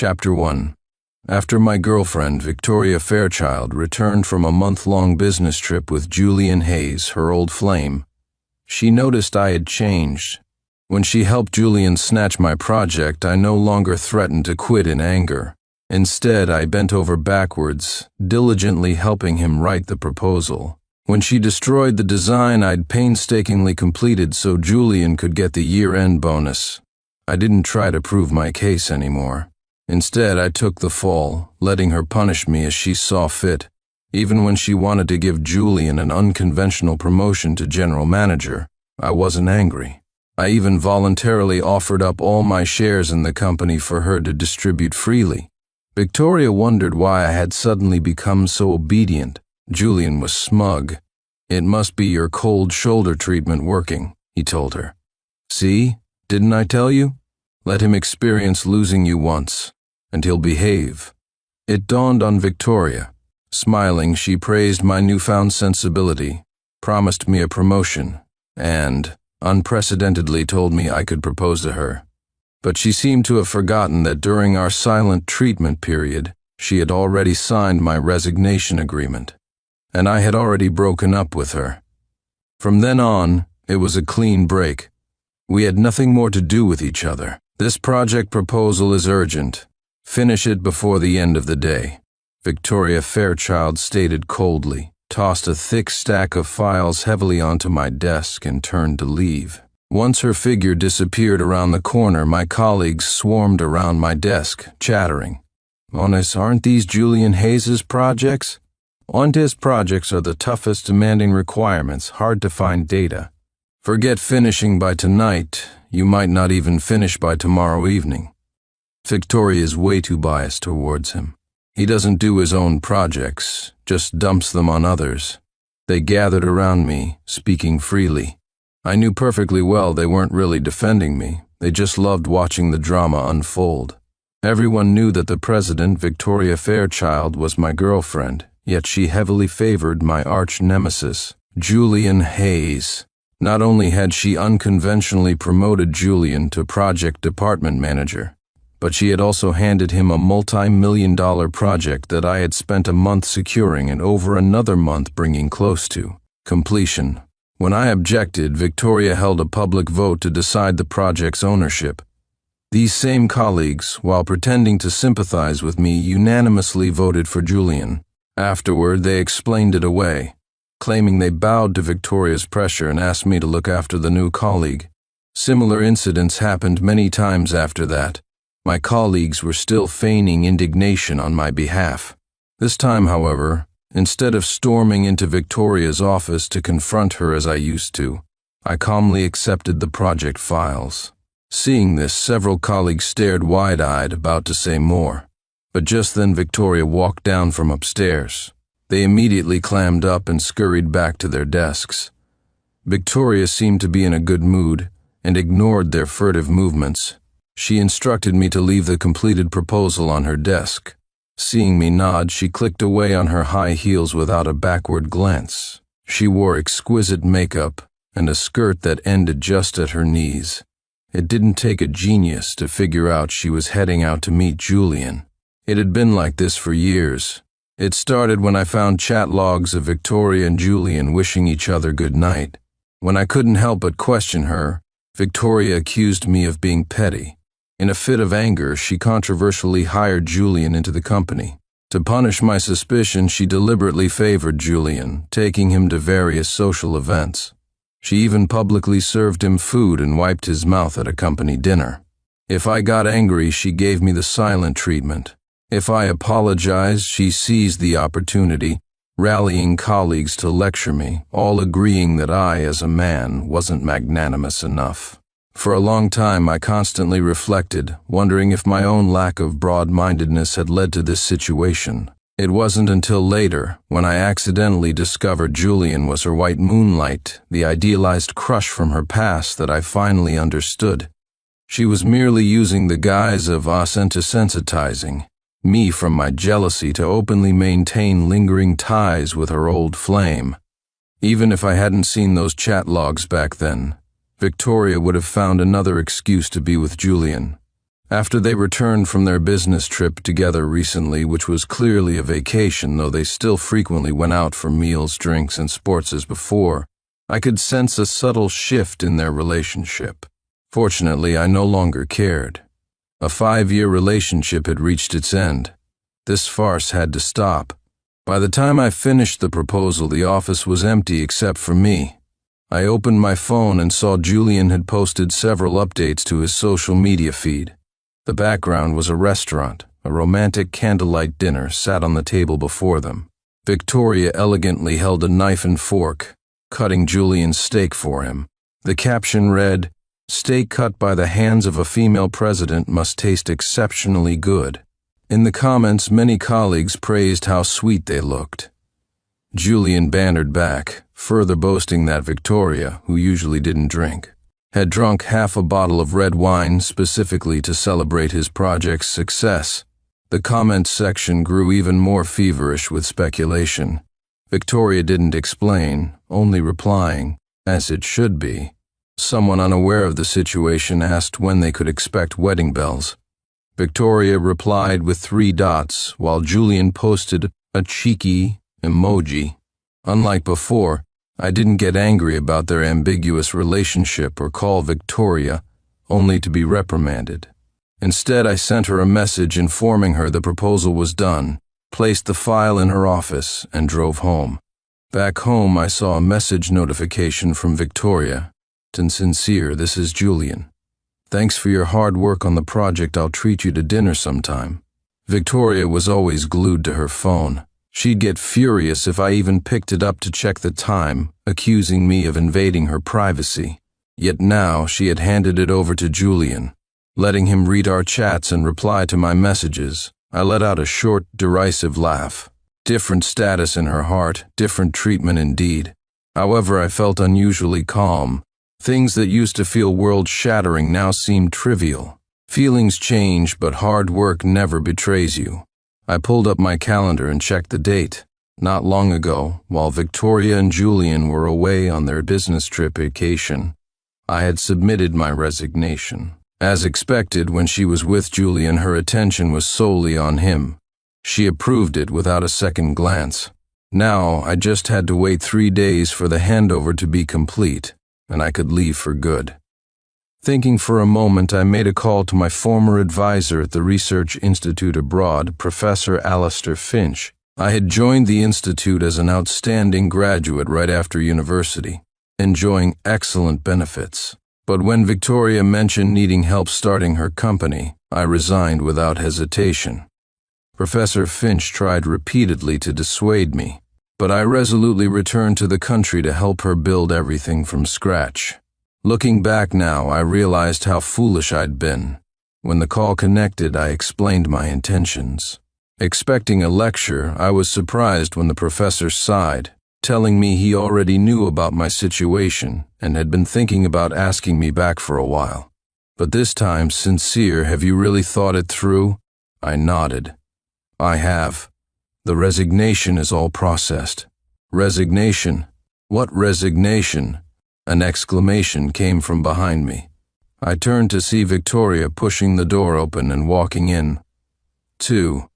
Chapter 1. After my girlfriend, Victoria Fairchild, returned from a month-long business trip with Julian Hayes, her old flame, she noticed I had changed. When she helped Julian snatch my project, I no longer threatened to quit in anger. Instead, I bent over backwards, diligently helping him write the proposal. When she destroyed the design I'd painstakingly completed so Julian could get the year-end bonus, I didn't try to prove my case anymore. Instead, I took the fall, letting her punish me as she saw fit. Even when she wanted to give Julian an unconventional promotion to general manager, I wasn't angry. I even voluntarily offered up all my shares in the company for her to distribute freely. Victoria wondered why I had suddenly become so obedient. Julian was smug. "It must be your cold shoulder treatment working," he told her. "See, didn't I tell you? Let him experience losing you once, and he'll behave." It dawned on Victoria. Smiling, she praised my newfound sensibility, promised me a promotion, and, unprecedentedly, told me I could propose to her. But she seemed to have forgotten that during our silent treatment period, she had already signed my resignation agreement, and I had already broken up with her. From then on, it was a clean break. We had nothing more to do with each other. "This project proposal is urgent. Finish it before the end of the day," Victoria Fairchild stated coldly, tossed a thick stack of files heavily onto my desk, and turned to leave. Once her figure disappeared around the corner, my colleagues swarmed around my desk, chattering. "Honest, aren't these Julian Hayes' projects? On his projects are the toughest demanding requirements, hard to find data. Forget finishing by tonight, you might not even finish by tomorrow evening." Victoria is way too biased towards him. He doesn't do his own projects, just dumps them on others. They gathered around me, speaking freely. I knew perfectly well they weren't really defending me, they just loved watching the drama unfold. Everyone knew that the president, Victoria Fairchild, was my girlfriend, yet she heavily favored my arch-nemesis, Julian Hayes. Not only had she unconventionally promoted Julian to project department manager, but she had also handed him a multi-million-dollar project that I had spent a month securing and over another month bringing close to completion. When I objected, Victoria held a public vote to decide the project's ownership. These same colleagues, while pretending to sympathize with me, unanimously voted for Julian. Afterward, they explained it away, claiming they bowed to Victoria's pressure and asked me to look after the new colleague. Similar incidents happened many times after that. My colleagues were still feigning indignation on my behalf. This time, however, instead of storming into Victoria's office to confront her as I used to, I calmly accepted the project files. Seeing this, several colleagues stared wide-eyed, about to say more. But just then Victoria walked down from upstairs. They immediately clammed up and scurried back to their desks. Victoria seemed to be in a good mood and ignored their furtive movements. She instructed me to leave the completed proposal on her desk. Seeing me nod, she clicked away on her high heels without a backward glance. She wore exquisite makeup and a skirt that ended just at her knees. It didn't take a genius to figure out she was heading out to meet Julian. It had been like this for years. It started when I found chat logs of Victoria and Julian wishing each other good night. When I couldn't help but question her, Victoria accused me of being petty. In a fit of anger, she controversially hired Julian into the company. To punish my suspicion, she deliberately favored Julian, taking him to various social events. She even publicly served him food and wiped his mouth at a company dinner. If I got angry, she gave me the silent treatment. If I apologized, she seized the opportunity, rallying colleagues to lecture me, all agreeing that I, as a man, wasn't magnanimous enough. For a long time, I constantly reflected, wondering if my own lack of broad-mindedness had led to this situation. It wasn't until later, when I accidentally discovered Julian was her white moonlight, the idealized crush from her past, that I finally understood. She was merely using the guise of desensitizing me from my jealousy to openly maintain lingering ties with her old flame. Even if I hadn't seen those chat logs back then, Victoria would have found another excuse to be with Julian. After they returned from their business trip together recently, which was clearly a vacation, though they still frequently went out for meals, drinks, and sports as before, I could sense a subtle shift in their relationship. Fortunately, I no longer cared. A 5-year relationship had reached its end. This farce had to stop. By the time I finished the proposal, the office was empty except for me. I opened my phone and saw Julian had posted several updates to his social media feed. The background was a restaurant. A romantic candlelight dinner sat on the table before them. Victoria elegantly held a knife and fork, cutting Julian's steak for him. The caption read, "Steak cut by the hands of a female president must taste exceptionally good." In the comments, many colleagues praised how sweet they looked. Julian bantered back, further boasting that Victoria, who usually didn't drink, had drunk half a bottle of red wine specifically to celebrate his project's success. The comment section grew even more feverish with speculation. Victoria didn't explain, only replying, as it should be. Someone unaware of the situation asked when they could expect wedding bells. Victoria replied with 3 dots, while Julian posted a cheeky emoji. Unlike before, I didn't get angry about their ambiguous relationship or call Victoria, only to be reprimanded. Instead, I sent her a message informing her the proposal was done, placed the file in her office, and drove home. Back home, I saw a message notification from Victoria. "Sincere, this is Julian. Thanks for your hard work on the project. I'll treat you to dinner sometime." Victoria was always glued to her phone. She'd get furious if I even picked it up to check the time, accusing me of invading her privacy. Yet now she had handed it over to Julian, letting him read our chats and reply to my messages. I let out a short, derisive laugh. Different status in her heart, different treatment indeed. However, I felt unusually calm. Things that used to feel world-shattering now seemed trivial. Feelings change, but hard work never betrays you. I pulled up my calendar and checked the date. Not long ago, while Victoria and Julian were away on their business trip vacation, I had submitted my resignation. As expected, when she was with Julian, her attention was solely on him. She approved it without a second glance. Now, I just had to wait 3 days for the handover to be complete, and I could leave for good. Thinking for a moment, I made a call to my former advisor at the Research Institute abroad, Professor Alistair Finch. I had joined the institute as an outstanding graduate right after university, enjoying excellent benefits. But when Victoria mentioned needing help starting her company, I resigned without hesitation. Professor Finch tried repeatedly to dissuade me, but I resolutely returned to the country to help her build everything from scratch. Looking back now, I realized how foolish I'd been. When the call connected, I explained my intentions. Expecting a lecture, I was surprised when the professor sighed, telling me he already knew about my situation and had been thinking about asking me back for a while. But this time, "Sincere, have you really thought it through?" I nodded. "I have. The resignation is all processed." "Resignation? What resignation?" An exclamation came from behind me. I turned to see Victoria pushing the door open and walking in. "2."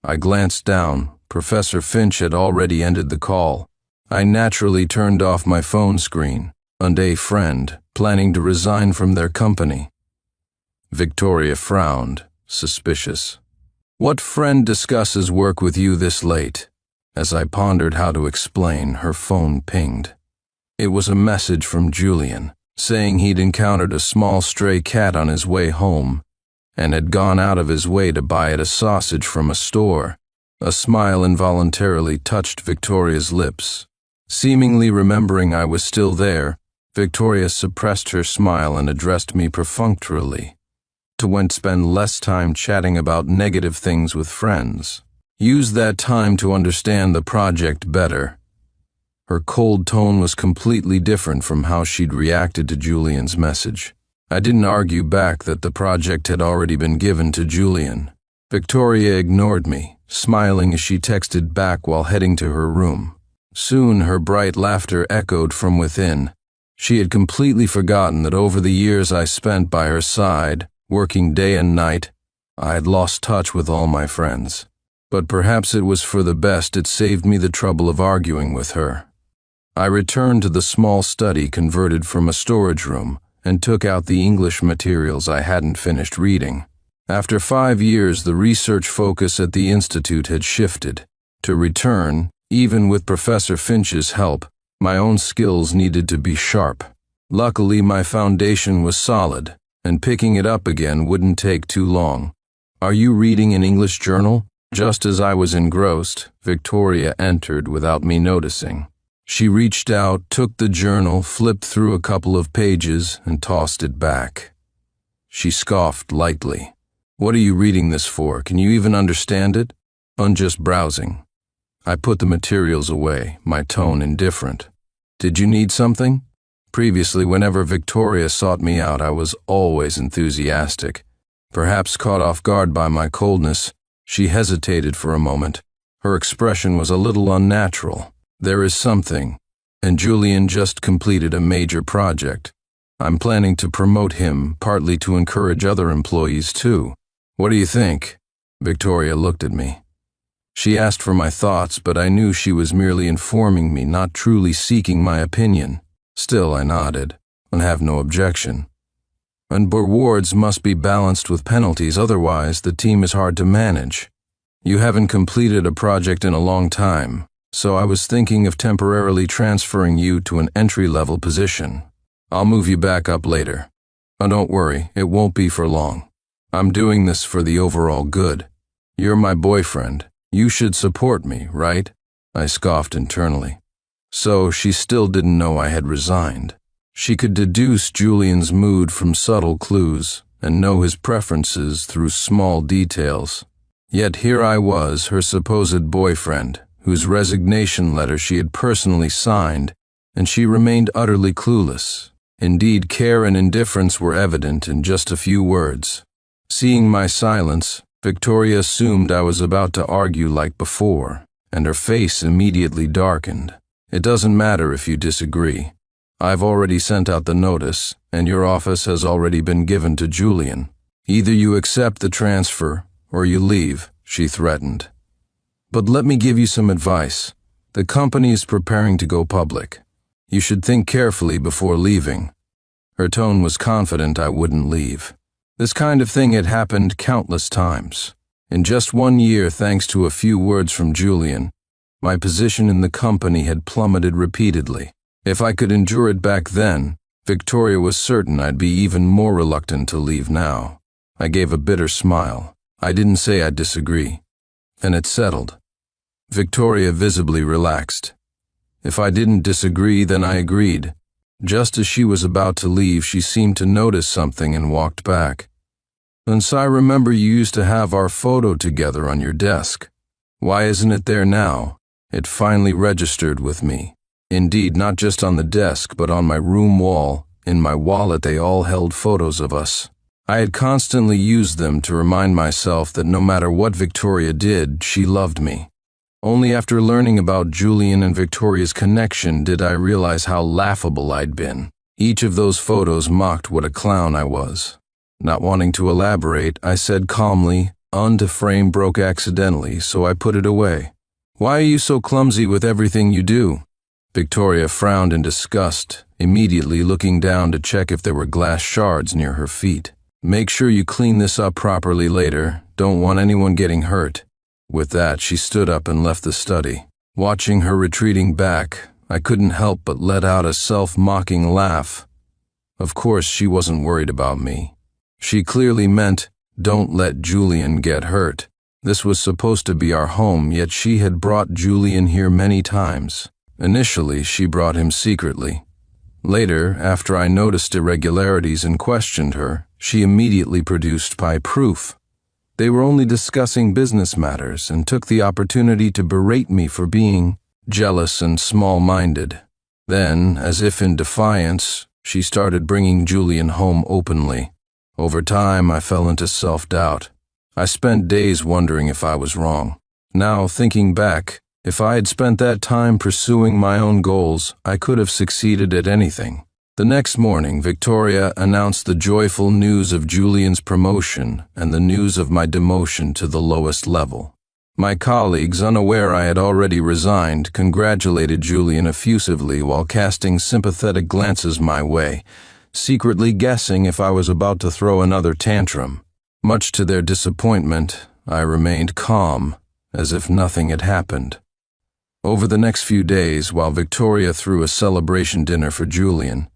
I glanced down. Professor Finch had already ended the call. I naturally turned off my phone screen. And a friend, planning to resign from their company. Victoria frowned, suspicious. "What friend discusses work with you this late?" As I pondered how to explain, her phone pinged. It was a message from Julian, saying he'd encountered a small stray cat on his way home and had gone out of his way to buy it a sausage from a store. A smile involuntarily touched Victoria's lips. Seemingly remembering I was still there, Victoria suppressed her smile and addressed me perfunctorily. "To spend less time chatting about negative things with friends. Use that time to understand the project better." Her cold tone was completely different from how she'd reacted to Julian's message. I didn't argue back that the project had already been given to Julian. Victoria ignored me, smiling as she texted back while heading to her room. Soon her bright laughter echoed from within. She had completely forgotten that over the years I spent by her side, Working day and night, I had lost touch with all my friends. But perhaps it was for the best. It saved me the trouble of arguing with her. I returned to the small study converted from a storage room and took out the English materials I hadn't finished reading. After 5 years, the research focus at the Institute had shifted. To return, even with Professor Finch's help, my own skills needed to be sharp. Luckily, my foundation was solid, and picking it up again wouldn't take too long. "Are you reading an English journal?" Just as I was engrossed, Victoria entered without me noticing. She reached out, took the journal, flipped through a couple of pages, and tossed it back. She scoffed lightly. "What are you reading this for? Can you even understand it?" "I'm just browsing." I put the materials away, my tone indifferent. "Did you need something?" Previously, whenever Victoria sought me out, I was always enthusiastic. Perhaps caught off guard by my coldness, she hesitated for a moment. Her expression was a little unnatural. "There is something, and Julian just completed a major project. I'm planning to promote him, partly to encourage other employees too. What do you think?" Victoria looked at me. She asked for my thoughts, but I knew she was merely informing me, not truly seeking my opinion. Still, I nodded, and have no objection. "And rewards must be balanced with penalties, otherwise the team is hard to manage. You haven't completed a project in a long time, so I was thinking of temporarily transferring you to an entry-level position. I'll move you back up later. Oh, don't worry, it won't be for long. I'm doing this for the overall good. You're my boyfriend. You should support me, right?" I scoffed internally. So she still didn't know I had resigned. She could deduce Julian's mood from subtle clues and know his preferences through small details. Yet here I was, her supposed boyfriend, whose resignation letter she had personally signed, and she remained utterly clueless. Indeed, care and indifference were evident in just a few words. Seeing my silence, Victoria assumed I was about to argue like before, and her face immediately darkened. "It doesn't matter if you disagree. I've already sent out the notice, and your office has already been given to Julian. Either you accept the transfer, or you leave," she threatened. "But let me give you some advice. The company is preparing to go public. You should think carefully before leaving." Her tone was confident I wouldn't leave. This kind of thing had happened countless times. In just 1 year, thanks to a few words from Julian, my position in the company had plummeted repeatedly. If I could endure it back then, Victoria was certain I'd be even more reluctant to leave now. I gave a bitter smile. I didn't say I'd disagree. And it settled. Victoria visibly relaxed. If I didn't disagree, then I agreed. Just as she was about to leave, she seemed to notice something and walked back. "And I remember you used to have our photo together on your desk. Why isn't it there now?" It finally registered with me. Indeed, not just on the desk, but on my room wall. In my wallet, they all held photos of us. I had constantly used them to remind myself that no matter what Victoria did, she loved me. Only after learning about Julian and Victoria's connection did I realize how laughable I'd been. Each of those photos mocked what a clown I was. Not wanting to elaborate, I said calmly, "The frame broke accidentally, so I put it away." "Why are you so clumsy with everything you do?" Victoria frowned in disgust, immediately looking down to check if there were glass shards near her feet. "Make sure you clean this up properly later. Don't want anyone getting hurt." With that, she stood up and left the study. Watching her retreating back, I couldn't help but let out a self-mocking laugh. Of course, she wasn't worried about me. She clearly meant, "Don't let Julian get hurt." This was supposed to be our home, yet she had brought Julian here many times. Initially, she brought him secretly. Later, after I noticed irregularities and questioned her, she immediately produced proof. They were only discussing business matters and took the opportunity to berate me for being jealous and small-minded. Then, as if in defiance, she started bringing Julian home openly. Over time, I fell into self-doubt. I spent days wondering if I was wrong. Now, thinking back, if I had spent that time pursuing my own goals, I could have succeeded at anything. The next morning, Victoria announced the joyful news of Julian's promotion and the news of my demotion to the lowest level. My colleagues, unaware I had already resigned, congratulated Julian effusively while casting sympathetic glances my way, secretly guessing if I was about to throw another tantrum. Much to their disappointment, I remained calm, as if nothing had happened. Over the next few days, while Victoria threw a celebration dinner for Julian,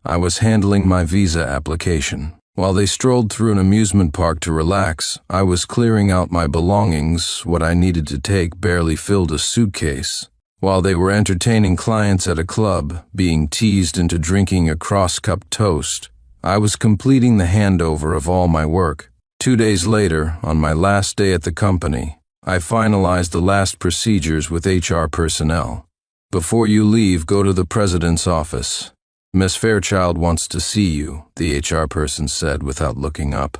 I was handling my visa application. While they strolled through an amusement park to relax, I was clearing out my belongings. What I needed to take barely filled a suitcase. While they were entertaining clients at a club, being teased into drinking a cross-cup toast, I was completing the handover of all my work. 2 days later, on my last day at the company, I finalized the last procedures with HR personnel. Before you leave, go to the president's office. Miss Fairchild wants to see you, the HR person said without looking up.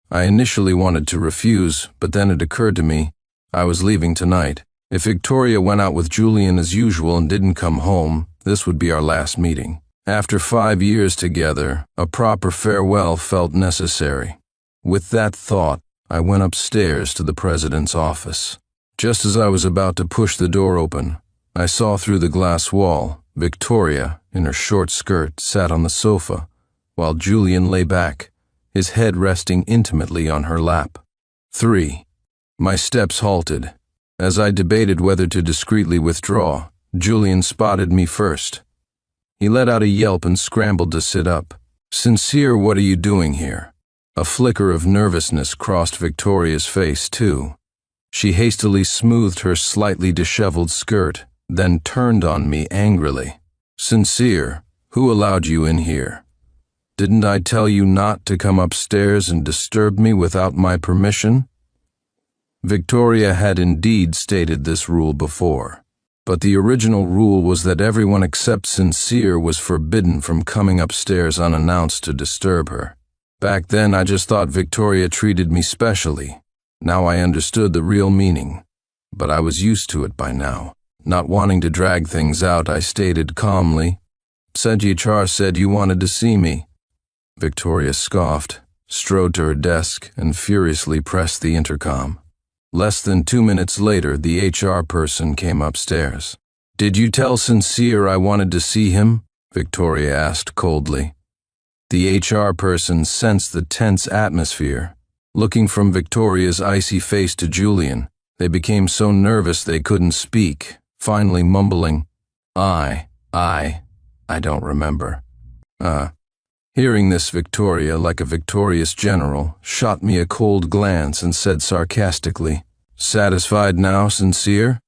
I initially wanted to refuse, but then it occurred to me I was leaving tonight. If Victoria went out with Julian as usual and didn't come home, this would be our last meeting. After 5 years together, a proper farewell felt necessary. With that thought, I went upstairs to the president's office. Just as I was about to push the door open, I saw through the glass wall Victoria, in her short skirt, sat on the sofa, while Julian lay back, his head resting intimately on her lap. 3. My steps halted. As I debated whether to discreetly withdraw, Julian spotted me first. He let out a yelp and scrambled to sit up. "Sincere, what are you doing here?" A flicker of nervousness crossed Victoria's face, too. She hastily smoothed her slightly disheveled skirt, then turned on me angrily. "Sincere, who allowed you in here? Didn't I tell you not to come upstairs and disturb me without my permission?" Victoria had indeed stated this rule before, but the original rule was that everyone except Sincere was forbidden from coming upstairs unannounced to disturb her. Back then I just thought Victoria treated me specially. Now I understood the real meaning, but I was used to it by now. Not wanting to drag things out, I stated calmly, "HR said you wanted to see me." Victoria scoffed, strode to her desk, and furiously pressed the intercom. Less than 2 minutes later, the HR person came upstairs. "Did you tell Sincere I wanted to see him?" Victoria asked coldly. The HR person sensed the tense atmosphere. Looking from Victoria's icy face to Julian, they became so nervous they couldn't speak, finally mumbling, I don't remember. Hearing this, Victoria, like a victorious general, shot me a cold glance and said sarcastically, "Satisfied now, Sincere?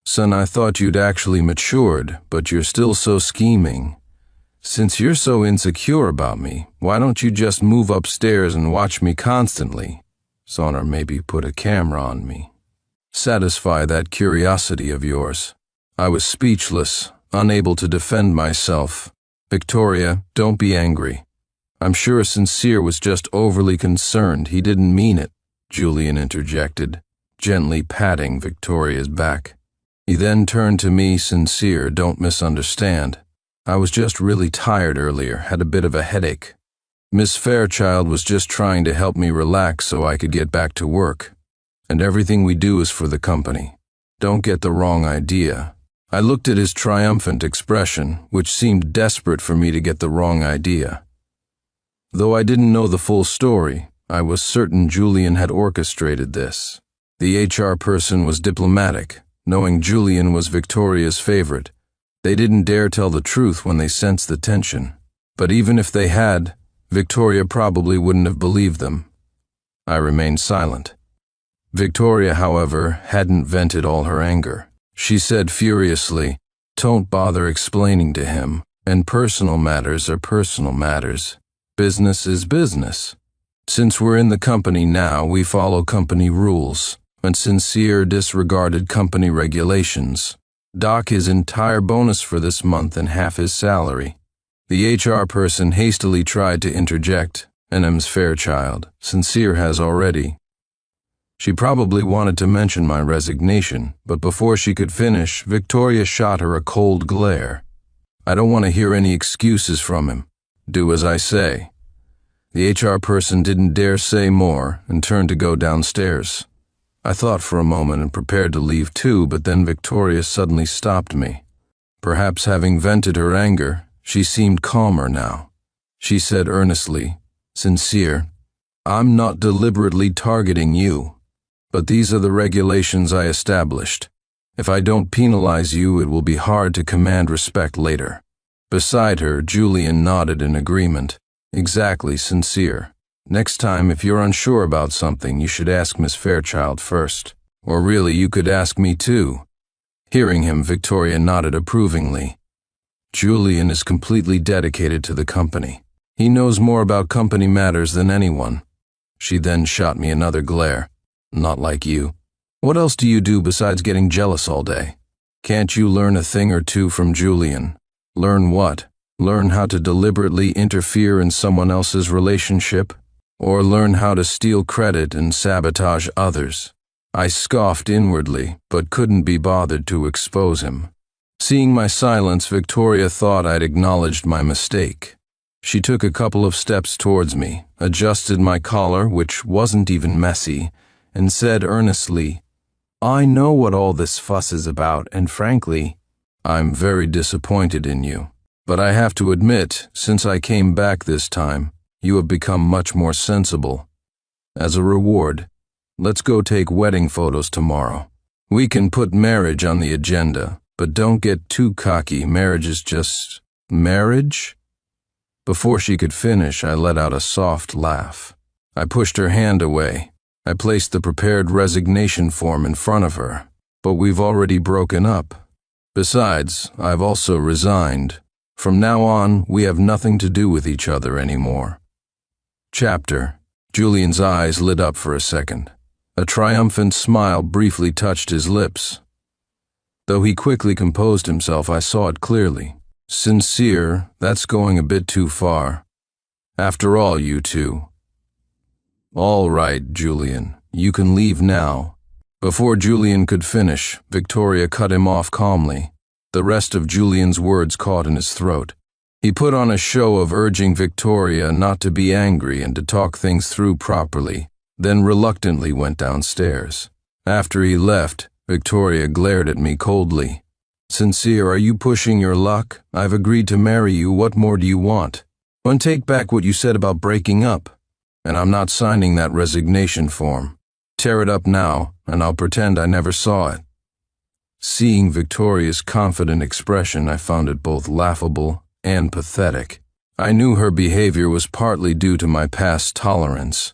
Son, I thought you'd actually matured, but you're still so scheming. Since you're so insecure about me, why don't you just move upstairs and watch me constantly? Or maybe put a camera on me. Satisfy that curiosity of yours." I was speechless, unable to defend myself. "Victoria, don't be angry. I'm sure Sincere was just overly concerned. He didn't mean it," Julian interjected, gently patting Victoria's back. He then turned to me. "Sincere, don't misunderstand. I was just really tired earlier, had a bit of a headache. Miss Fairchild was just trying to help me relax so I could get back to work. And everything we do is for the company. Don't get the wrong idea." I looked at his triumphant expression, which seemed desperate for me to get the wrong idea. Though I didn't know the full story, I was certain Julian had orchestrated this. The HR person was diplomatic, knowing Julian was Victoria's favorite. They didn't dare tell the truth when they sensed the tension. But even if they had, Victoria probably wouldn't have believed them. I remained silent. Victoria, however, hadn't vented all her anger. She said furiously, "Don't bother explaining to him, and personal matters are personal matters. Business is business. Since we're in the company now, we follow company rules, and Sincere disregarded company regulations. Dock his entire bonus for this month and half his salary." The HR person hastily tried to interject, "Miss Fairchild, Sincere has already." She probably wanted to mention my resignation, but before she could finish, Victoria shot her a cold glare. "I don't want to hear any excuses from him. Do as I say." The HR person didn't dare say more and turned to go downstairs. I thought for a moment and prepared to leave too, but then Victoria suddenly stopped me. Perhaps having vented her anger, she seemed calmer now. She said earnestly, "Sincere, I'm not deliberately targeting you, but these are the regulations I established. If I don't penalize you, it will be hard to command respect later." Beside her, Julian nodded in agreement. "Exactly, Sincere. Next time, if you're unsure about something, you should ask Miss Fairchild first. Or really, you could ask me too." Hearing him, Victoria nodded approvingly. "Julian is completely dedicated to the company. He knows more about company matters than anyone." She then shot me another glare. "Not like you. What else do you do besides getting jealous all day? Can't you learn a thing or two from Julian?" "Learn what? Learn how to deliberately interfere in someone else's relationship? Or learn how to steal credit and sabotage others?" I scoffed inwardly, but couldn't be bothered to expose him. Seeing my silence, Victoria thought I'd acknowledged my mistake. She took a couple of steps towards me, adjusted my collar, which wasn't even messy, and said earnestly, "I know what all this fuss is about, and frankly, I'm very disappointed in you. But I have to admit, since I came back this time, you have become much more sensible. As a reward, let's go take wedding photos tomorrow. We can put marriage on the agenda, but don't get too cocky. Marriage is just marriage?" Before she could finish, I let out a soft laugh. I pushed her hand away. I placed the prepared resignation form in front of her. "But we've already broken up. Besides, I've also resigned. From now on, we have nothing to do with each other anymore." Chapter. Julian's eyes lit up for a second. A triumphant smile briefly touched his lips. Though he quickly composed himself, I saw it clearly. "Sincere, that's going a bit too far. After all, you two." "All right, Julian, you can leave now." Before Julian could finish, Victoria cut him off calmly. The rest of Julian's words caught in his throat. He put on a show of urging Victoria not to be angry and to talk things through properly, then reluctantly went downstairs. After he left, Victoria glared at me coldly. "Sincere, are you pushing your luck? I've agreed to marry you. What more do you want? And take back what you said about breaking up. And I'm not signing that resignation form. Tear it up now, and I'll pretend I never saw it." Seeing Victoria's confident expression, I found it both laughable and pathetic. I knew her behavior was partly due to my past tolerance.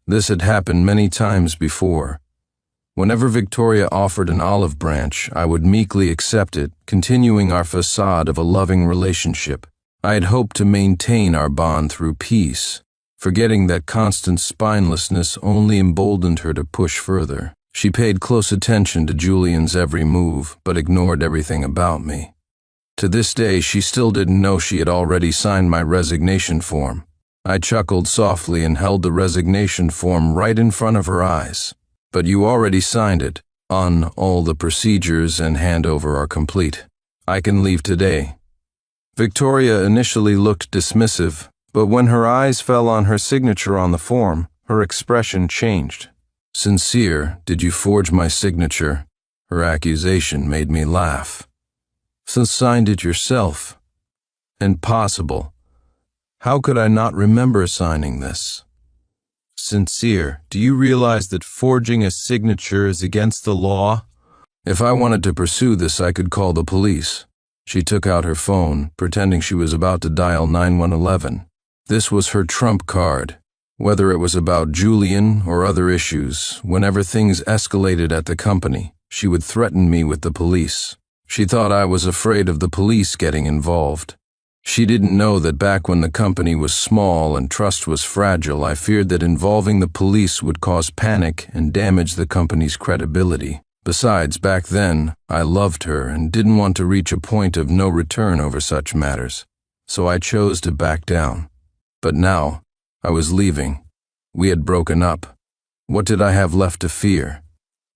This had happened many times before. Whenever Victoria offered an olive branch, I would meekly accept it, continuing our facade of a loving relationship. I had hoped to maintain our bond through peace, forgetting that constant spinelessness only emboldened her to push further. She paid close attention to Julian's every move, but ignored everything about me. To this day, she still didn't know she had already signed my resignation form. I chuckled softly and held the resignation form right in front of her eyes. "But you already signed it. All the procedures and handover are complete. I can leave today." Victoria initially looked dismissive, but when her eyes fell on her signature on the form, her expression changed. "Sincere, did you forge my signature?" Her accusation made me laugh. "So signed it yourself?" "Impossible. How could I not remember signing this?" "Sincere, do you realize that forging a signature is against the law?" "If I wanted to pursue this, I could call the police." She took out her phone, pretending she was about to dial 911. This was her trump card. Whether it was about Julian or other issues, whenever things escalated at the company, she would threaten me with the police. She thought I was afraid of the police getting involved. She didn't know that back when the company was small and trust was fragile, I feared that involving the police would cause panic and damage the company's credibility. Besides, back then, I loved her and didn't want to reach a point of no return over such matters, so I chose to back down. But now, I was leaving. We had broken up. What did I have left to fear?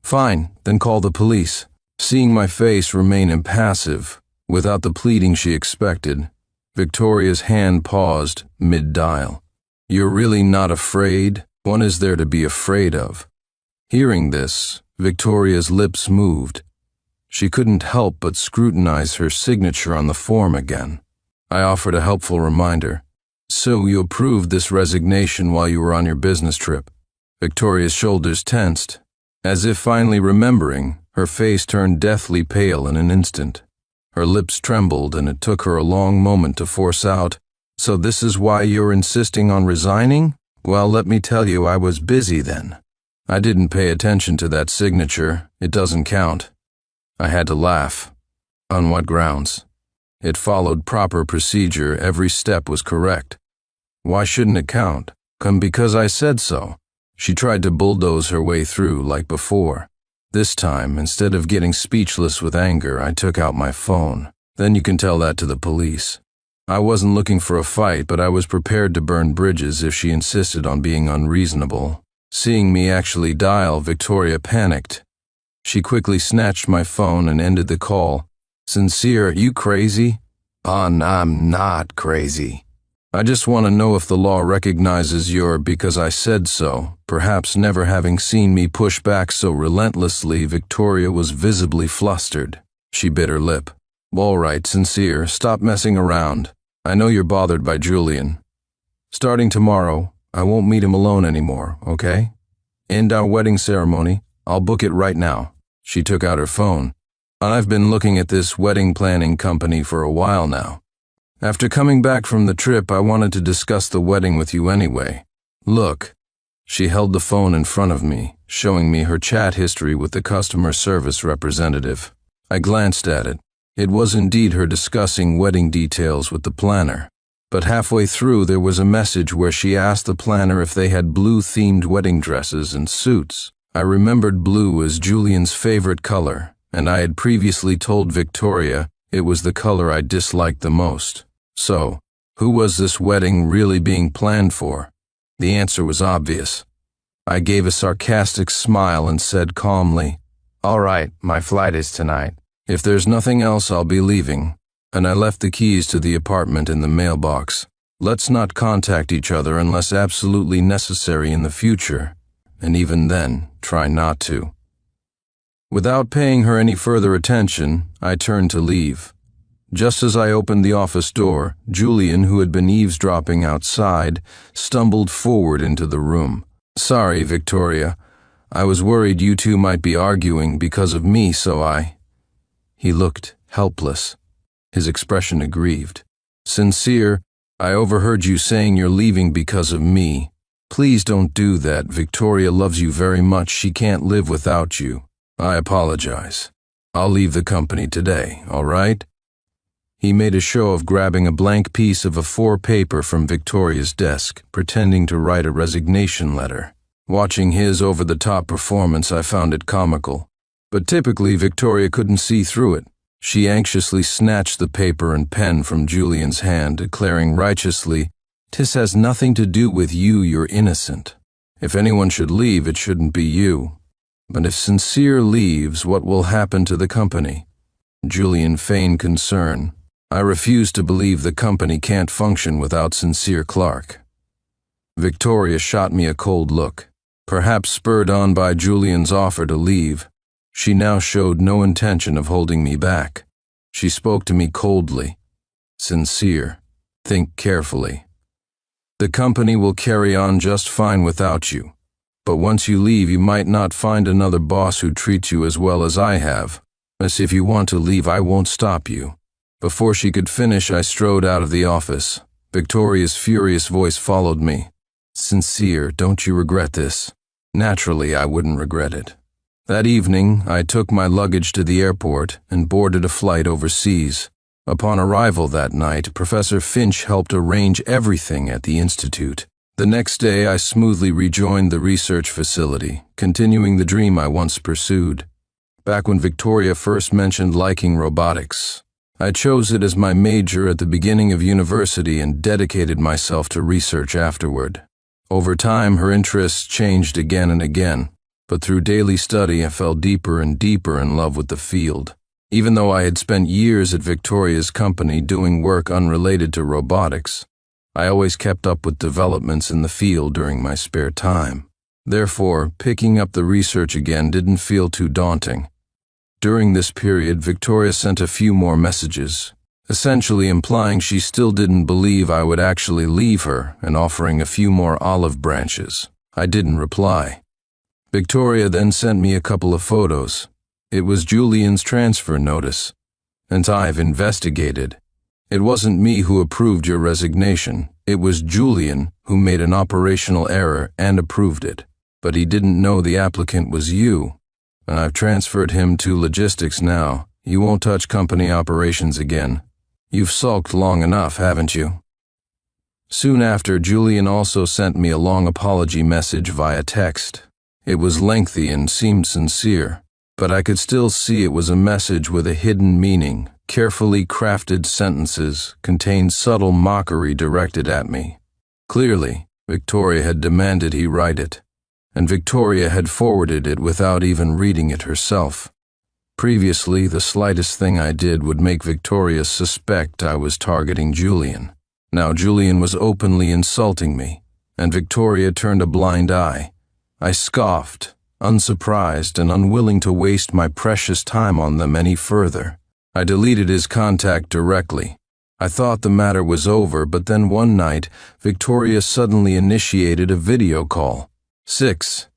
"Fine, then call the police." Seeing my face remain impassive, without the pleading she expected, Victoria's hand paused mid-dial. You're really not afraid? What is there to be afraid of? Hearing this, Victoria's lips moved. She couldn't help but scrutinize her signature on the form again. I offered a helpful reminder. So you approved this resignation while you were on your business trip? Victoria's shoulders tensed. As if finally remembering, her face turned deathly pale in an instant. Her lips trembled, and it took her a long moment to force out, "So this is why you're insisting on resigning? Well, let me tell you, I was busy then. I didn't pay attention to that signature. It doesn't count." I had to laugh. On what grounds? It followed proper procedure. Every step was correct. Why shouldn't it count? Because I said so. She tried to bulldoze her way through like before. This time, instead of getting speechless with anger, I took out my phone. Then you can tell that to the police. I wasn't looking for a fight, but I was prepared to burn bridges if she insisted on being unreasonable. Seeing me actually dial, Victoria panicked. She quickly snatched my phone and ended the call. "Sincere, are you crazy?" "I'm not crazy. I just want to know if the law recognizes your because I said so." Perhaps never having seen me push back so relentlessly, Victoria was visibly flustered. She bit her lip. "All right, Sincere, stop messing around. I know you're bothered by Julian. Starting tomorrow, I won't meet him alone anymore, okay? End our wedding ceremony. I'll book it right now." She took out her phone. "I've been looking at this wedding planning company for a while now. After coming back from the trip, I wanted to discuss the wedding with you anyway. Look." She held the phone in front of me, showing me her chat history with the customer service representative. I glanced at it. It was indeed her discussing wedding details with the planner. But halfway through, there was a message where she asked the planner if they had blue-themed wedding dresses and suits. I remembered blue as Julian's favorite color, and I had previously told Victoria it was the color I disliked the most. So, who was this wedding really being planned for? The answer was obvious. I gave a sarcastic smile and said calmly, "All right, my flight is tonight. If there's nothing else, I'll be leaving." And I left the keys to the apartment in the mailbox. Let's not contact each other unless absolutely necessary in the future, and even then, try not to. Without paying her any further attention, I turned to leave. Just as I opened the office door, Julian, who had been eavesdropping outside, stumbled forward into the room. "Sorry, Victoria. I was worried you two might be arguing because of me, so I—" He looked helpless, his expression aggrieved. "Sincere, I overheard you saying you're leaving because of me. Please don't do that. Victoria loves you very much. She can't live without you. I apologize. I'll leave the company today, all right?" He made a show of grabbing a blank piece of A4 paper from Victoria's desk, pretending to write a resignation letter. Watching his over-the-top performance, I found it comical. But typically, Victoria couldn't see through it. She anxiously snatched the paper and pen from Julian's hand, declaring righteously, "'Tis has nothing to do with you, you're innocent. If anyone should leave, it shouldn't be you. But if Sincere leaves, what will happen to the company?" Julian feigned concern. "I refuse to believe the company can't function without Sincere Clark." Victoria shot me a cold look. Perhaps spurred on by Julian's offer to leave, she now showed no intention of holding me back. She spoke to me coldly. "Sincere, think carefully. The company will carry on just fine without you. But once you leave, you might not find another boss who treats you as well as I have. As if you want to leave, I won't stop you." Before she could finish, I strode out of the office. Victoria's furious voice followed me. "Sincere, don't you regret this?" Naturally, I wouldn't regret it. That evening, I took my luggage to the airport and boarded a flight overseas. Upon arrival that night, Professor Finch helped arrange everything at the Institute. The next day, I smoothly rejoined the research facility, continuing the dream I once pursued. Back when Victoria first mentioned liking robotics, I chose it as my major at the beginning of university and dedicated myself to research afterward. Over time, her interests changed again and again, but through daily study, I fell deeper and deeper in love with the field. Even though I had spent years at Victoria's company doing work unrelated to robotics, I always kept up with developments in the field during my spare time. Therefore, picking up the research again didn't feel too daunting. During this period, Victoria sent a few more messages, essentially implying she still didn't believe I would actually leave her and offering a few more olive branches. I didn't reply. Victoria then sent me a couple of photos. It was Julian's transfer notice, and I've investigated. It wasn't me who approved your resignation. It was Julian who made an operational error and approved it. But he didn't know the applicant was you, and I've transferred him to logistics now. You won't touch company operations again. You've sulked long enough, haven't you? Soon after, Julian also sent me a long apology message via text. It was lengthy and seemed sincere, but I could still see it was a message with a hidden meaning. Carefully crafted sentences contained subtle mockery directed at me. Clearly, Victoria had demanded he write it, and Victoria had forwarded it without even reading it herself. Previously, the slightest thing I did would make Victoria suspect I was targeting Julian. Now Julian was openly insulting me, and Victoria turned a blind eye. I scoffed, unsurprised and unwilling to waste my precious time on them any further. I deleted his contact directly. I thought the matter was over, but then one night, Victoria suddenly initiated a video call. 6.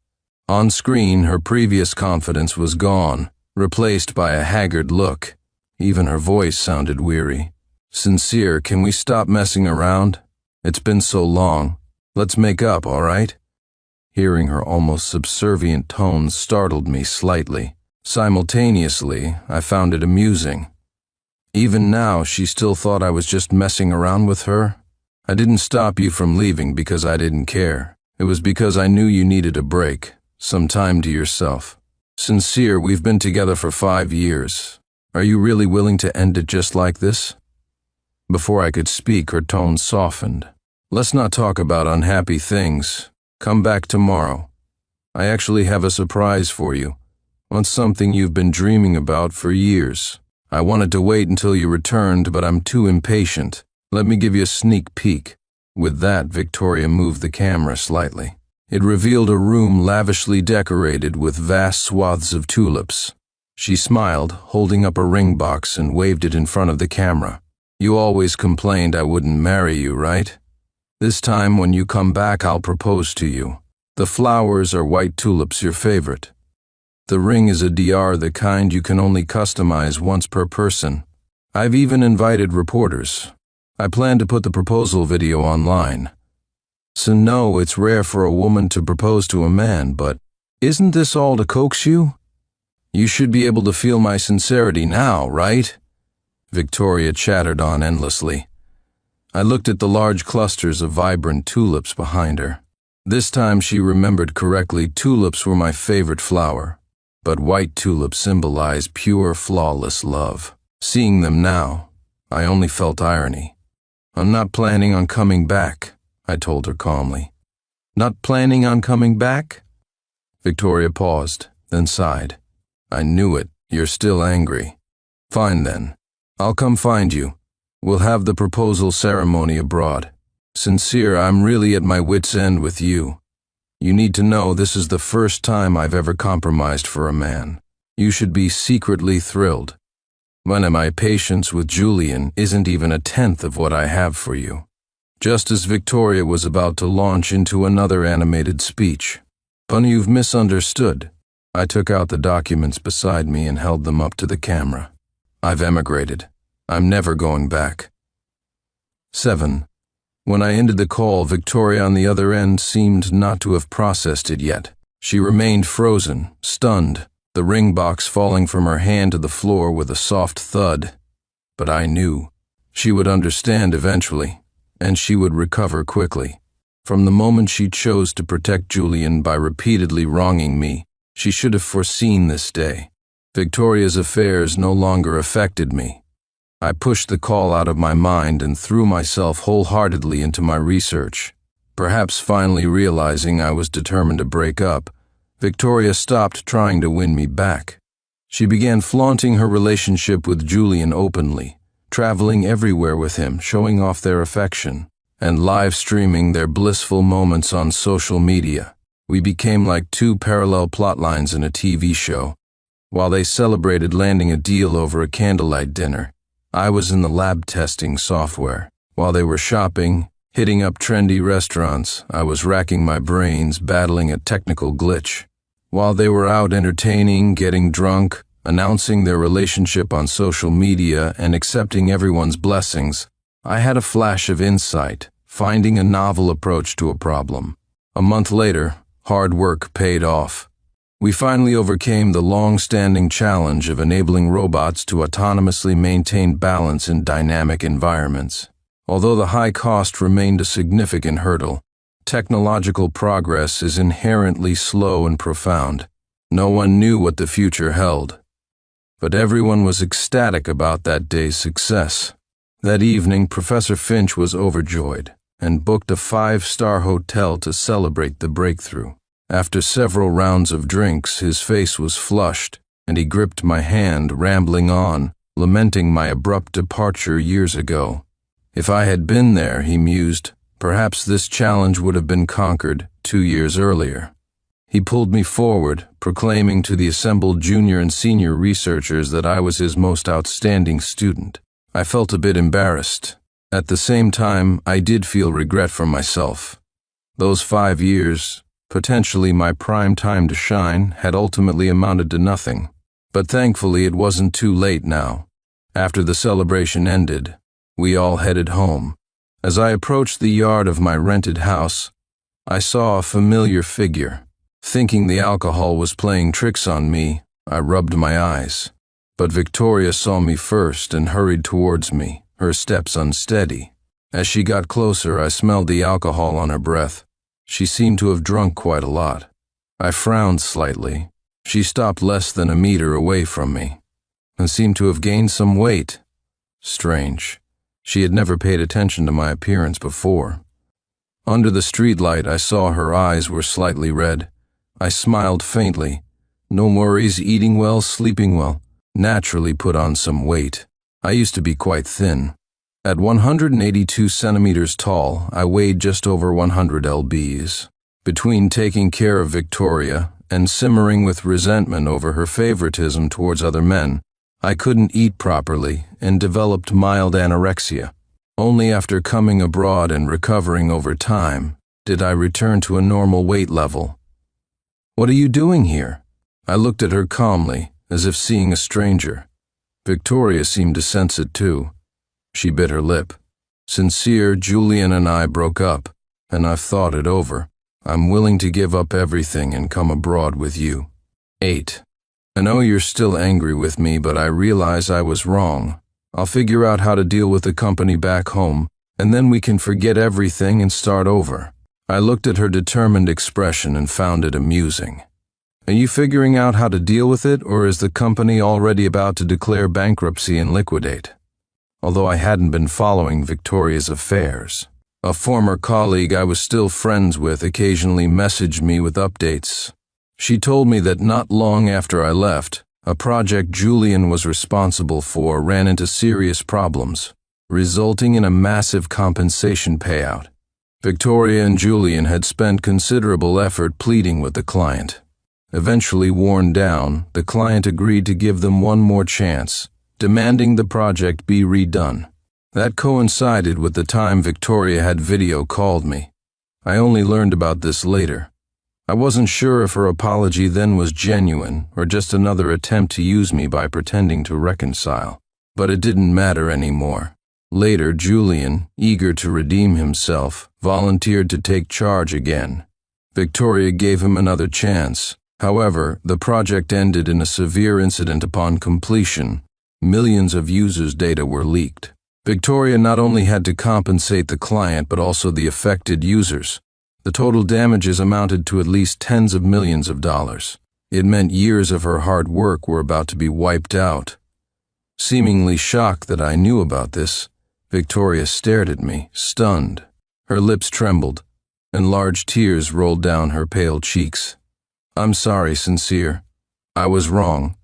On screen, her previous confidence was gone, replaced by a haggard look. Even her voice sounded weary. Sincere, can we stop messing around? It's been so long. Let's make up, all right? Hearing her almost subservient tones startled me slightly. Simultaneously, I found it amusing. Even now, she still thought I was just messing around with her. I didn't stop you from leaving because I didn't care. It was because I knew you needed a break, some time to yourself. Sincere, we've been together for 5 years. Are you really willing to end it just like this? Before I could speak, her tone softened. Let's not talk about unhappy things. Come back tomorrow. I actually have a surprise for you. On something you've been dreaming about for years. I wanted to wait until you returned, but I'm too impatient. Let me give you a sneak peek. With that, Victoria moved the camera slightly. It revealed a room lavishly decorated with vast swaths of tulips. She smiled, holding up a ring box and waved it in front of the camera. You always complained I wouldn't marry you, right? This time when you come back, I'll propose to you. The flowers are white tulips, your favorite. The ring is a DR, the kind you can only customize once per person. I've even invited reporters. I plan to put the proposal video online. So no, it's rare for a woman to propose to a man, but isn't this all to coax you? You should be able to feel my sincerity now, right? Victoria chattered on endlessly. I looked at the large clusters of vibrant tulips behind her. This time she remembered correctly, tulips were my favorite flower. But white tulips symbolize pure, flawless love. Seeing them now, I only felt irony. I'm not planning on coming back, I told her calmly. Not planning on coming back? Victoria paused, then sighed. I knew it. You're still angry. Fine then. I'll come find you. We'll have the proposal ceremony abroad. Sincere, I'm really at my wit's end with you. You need to know this is the first time I've ever compromised for a man. You should be secretly thrilled. When my patience with Julian isn't even 1/10 of what I have for you. Just as Victoria was about to launch into another animated speech. But you've misunderstood. I took out the documents beside me and held them up to the camera. I've emigrated. I'm never going back. 7. When I ended the call, Victoria on the other end seemed not to have processed it yet. She remained frozen, stunned, the ring box falling from her hand to the floor with a soft thud. But I knew. She would understand eventually, and she would recover quickly. From the moment she chose to protect Julian by repeatedly wronging me, she should have foreseen this day. Victoria's affairs no longer affected me. I pushed the call out of my mind and threw myself wholeheartedly into my research. Perhaps finally realizing I was determined to break up, Victoria stopped trying to win me back. She began flaunting her relationship with Julian openly, traveling everywhere with him, showing off their affection, and live streaming their blissful moments on social media. We became like two parallel plot lines in a TV show. While they celebrated landing a deal over a candlelight dinner, I was in the lab testing software. While they were shopping, hitting up trendy restaurants, I was racking my brains, battling a technical glitch. While they were out entertaining, getting drunk, announcing their relationship on social media, and accepting everyone's blessings, I had a flash of insight, finding a novel approach to a problem. A month later, hard work paid off. We finally overcame the long-standing challenge of enabling robots to autonomously maintain balance in dynamic environments. Although the high cost remained a significant hurdle, technological progress is inherently slow and profound. No one knew what the future held, but everyone was ecstatic about that day's success. That evening, Professor Finch was overjoyed and booked a 5-star hotel to celebrate the breakthrough. After several rounds of drinks, his face was flushed, and he gripped my hand, rambling on, lamenting my abrupt departure years ago. If I had been there, he mused, perhaps this challenge would have been conquered 2 years earlier. He pulled me forward, proclaiming to the assembled junior and senior researchers that I was his most outstanding student. I felt a bit embarrassed. At the same time, I did feel regret for myself. Those 5 years, potentially my prime time to shine, had ultimately amounted to nothing. But thankfully it wasn't too late now. After the celebration ended, we all headed home. As I approached the yard of my rented house, I saw a familiar figure. Thinking the alcohol was playing tricks on me, I rubbed my eyes. But Victoria saw me first and hurried towards me, her steps unsteady. As she got closer, I smelled the alcohol on her breath. She seemed to have drunk quite a lot. I frowned slightly. She stopped less than a meter away from me, and seemed to have gained some weight. Strange. She had never paid attention to my appearance before. Under the streetlight, I saw her eyes were slightly red. I smiled faintly. No worries, eating well, sleeping well. Naturally put on some weight. I used to be quite thin. At 182 centimeters tall, I weighed just over 100 lbs. Between taking care of Victoria and simmering with resentment over her favoritism towards other men, I couldn't eat properly and developed mild anorexia. Only after coming abroad and recovering over time did I return to a normal weight level. "What are you doing here?" I looked at her calmly, as if seeing a stranger. Victoria seemed to sense it too. She bit her lip. "Sincere, Julian and I broke up, and I've thought it over. I'm willing to give up everything and come abroad with you." 8. I know you're still angry with me, but I realize I was wrong. I'll figure out how to deal with the company back home, and then we can forget everything and start over. I looked at her determined expression and found it amusing. Are you figuring out how to deal with it, or is the company already about to declare bankruptcy and liquidate? Although I hadn't been following Victoria's affairs, a former colleague I was still friends with occasionally messaged me with updates. She told me that not long after I left, a project Julian was responsible for ran into serious problems, resulting in a massive compensation payout. Victoria and Julian had spent considerable effort pleading with the client. Eventually worn down, the client agreed to give them one more chance, demanding the project be redone. That coincided with the time Victoria had video called me. I only learned about this later. I wasn't sure if her apology then was genuine or just another attempt to use me by pretending to reconcile. But it didn't matter anymore. Later, Julian, eager to redeem himself, volunteered to take charge again. Victoria gave him another chance. However, the project ended in a severe incident upon completion. Millions of users' data were leaked. Victoria not only had to compensate the client but also the affected users. The total damages amounted to at least tens of millions of dollars. It meant years of her hard work were about to be wiped out. Seemingly shocked that I knew about this, Victoria stared at me, stunned. Her lips trembled, and large tears rolled down her pale cheeks. "I'm sorry, Sincere. I was wrong.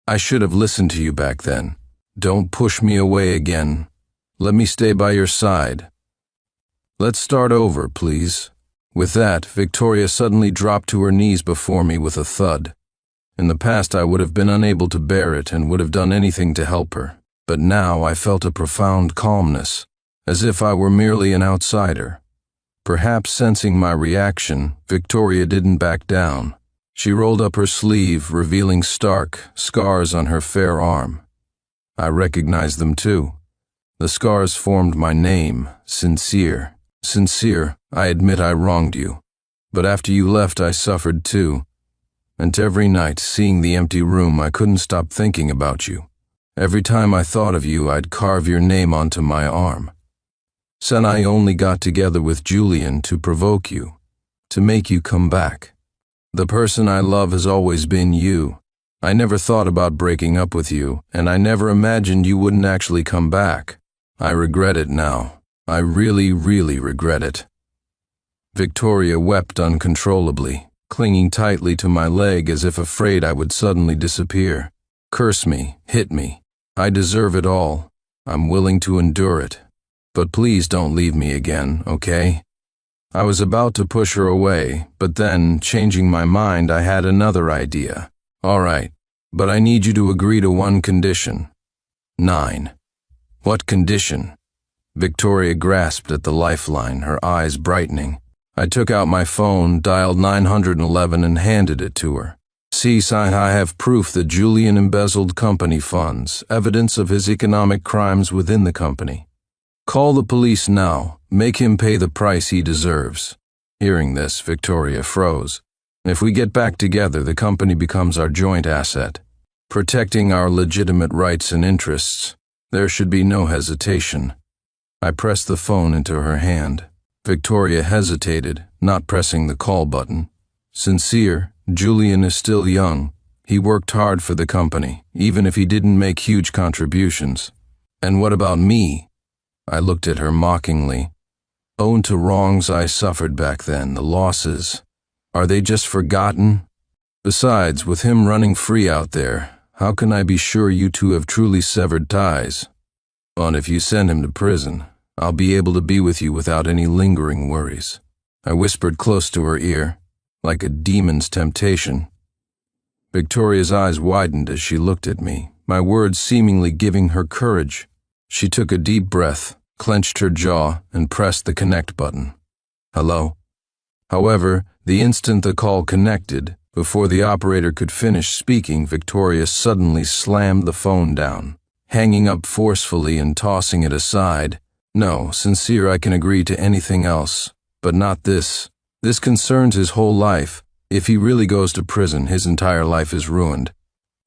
I should have listened to you back then. Don't push me away again. Let me stay by your side. Let's start over, please." With that, Victoria suddenly dropped to her knees before me with a thud. In the past, I would have been unable to bear it and would have done anything to help her. But now I felt a profound calmness, as if I were merely an outsider. Perhaps sensing my reaction, Victoria didn't back down. She rolled up her sleeve, revealing stark scars on her fair arm. I recognized them too. The scars formed my name, Sincere. Sincere, I admit I wronged you. But after you left, I suffered too. And every night, seeing the empty room, I couldn't stop thinking about you. Every time I thought of you, I'd carve your name onto my arm. Sen, I only got together with Julian to provoke you, to make you come back. The person I love has always been you. I never thought about breaking up with you, and I never imagined you wouldn't actually come back. I regret it now. I really, really regret it." Victoria wept uncontrollably, clinging tightly to my leg as if afraid I would suddenly disappear. "Curse me, hit me. I deserve it all. I'm willing to endure it. But please don't leave me again, okay?" I was about to push her away, but then, changing my mind, I had another idea. "All right, but I need you to agree to one condition." 9. "What condition?" Victoria grasped at the lifeline, her eyes brightening. I took out my phone, dialed 911 and handed it to her. "See, I have proof that Julian embezzled company funds, evidence of his economic crimes within the company. Call the police now. Make him pay the price he deserves." Hearing this, Victoria froze. "If we get back together, the company becomes our joint asset, protecting our legitimate rights and interests. There should be no hesitation." I pressed the phone into her hand. Victoria hesitated, not pressing the call button. "Sincere, Julian is still young. He worked hard for the company, even if he didn't make huge contributions. And what about me?" I looked at her mockingly. "Own to wrongs I suffered back then, the losses. Are they just forgotten? Besides, with him running free out there, how can I be sure you two have truly severed ties? And if you send him to prison, I'll be able to be with you without any lingering worries." I whispered close to her ear, like a demon's temptation. Victoria's eyes widened as she looked at me, my words seemingly giving her courage. She took a deep breath, clenched her jaw, and pressed the connect button. "Hello?" However, the instant the call connected, before the operator could finish speaking, Victoria suddenly slammed the phone down, hanging up forcefully and tossing it aside. "No, Sincere, I can agree to anything else, but not this. This concerns his whole life. If he really goes to prison, his entire life is ruined."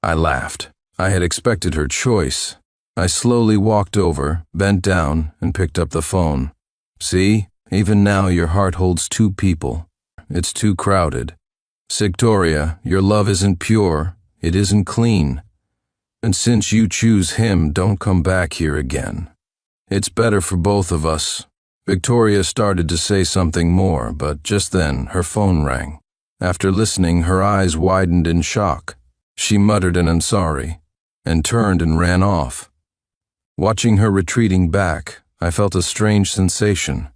I laughed. I had expected her choice. I slowly walked over, bent down, and picked up the phone. "See, even now your heart holds two people. It's too crowded. Victoria, your love isn't pure. It isn't clean. And since you choose him, don't come back here again. It's better for both of us." Victoria started to say something more, but just then her phone rang. After listening, her eyes widened in shock. She muttered an "I'm sorry," and turned and ran off. Watching her retreating back, I felt a strange sensation.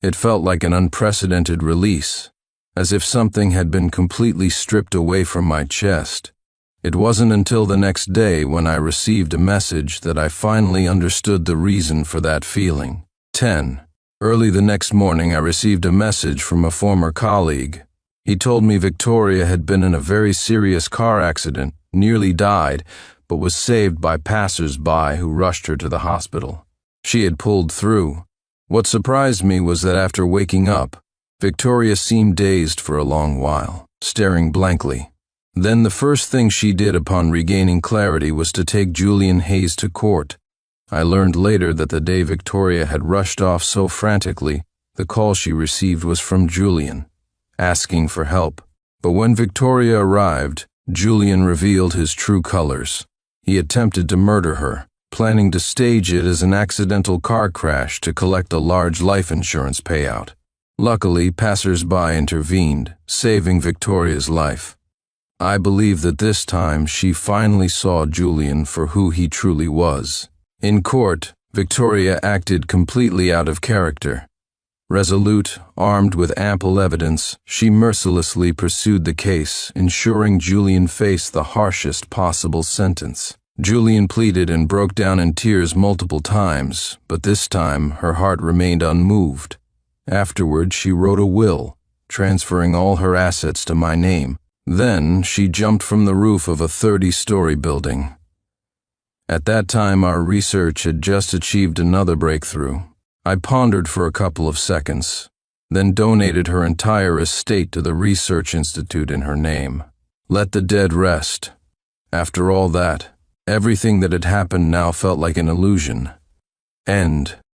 It felt like an unprecedented release, as if something had been completely stripped away from my chest. It wasn't until the next day when I received a message that I finally understood the reason for that feeling. 10. Early the next morning, I received a message from a former colleague. He told me Victoria had been in a very serious car accident, nearly died, but was saved by passers-by who rushed her to the hospital. She had pulled through. What surprised me was that after waking up, Victoria seemed dazed for a long while, staring blankly. Then the first thing she did upon regaining clarity was to take Julian Hayes to court. I learned later that the day Victoria had rushed off so frantically, the call she received was from Julian, asking for help. But when Victoria arrived, Julian revealed his true colors. He attempted to murder her, planning to stage it as an accidental car crash to collect a large life insurance payout. Luckily, passers-by intervened, saving Victoria's life. I believe that this time she finally saw Julian for who he truly was. In court, Victoria acted completely out of character. Resolute, armed with ample evidence, she mercilessly pursued the case, ensuring Julian faced the harshest possible sentence. Julian pleaded and broke down in tears multiple times, but this time her heart remained unmoved. Afterward, she wrote a will, transferring all her assets to my name. Then she jumped from the roof of a 30-story building. At that time, our research had just achieved another breakthrough. I pondered for a couple of seconds, then donated her entire estate to the research institute in her name. Let the dead rest. After all that, everything that had happened now felt like an illusion. End.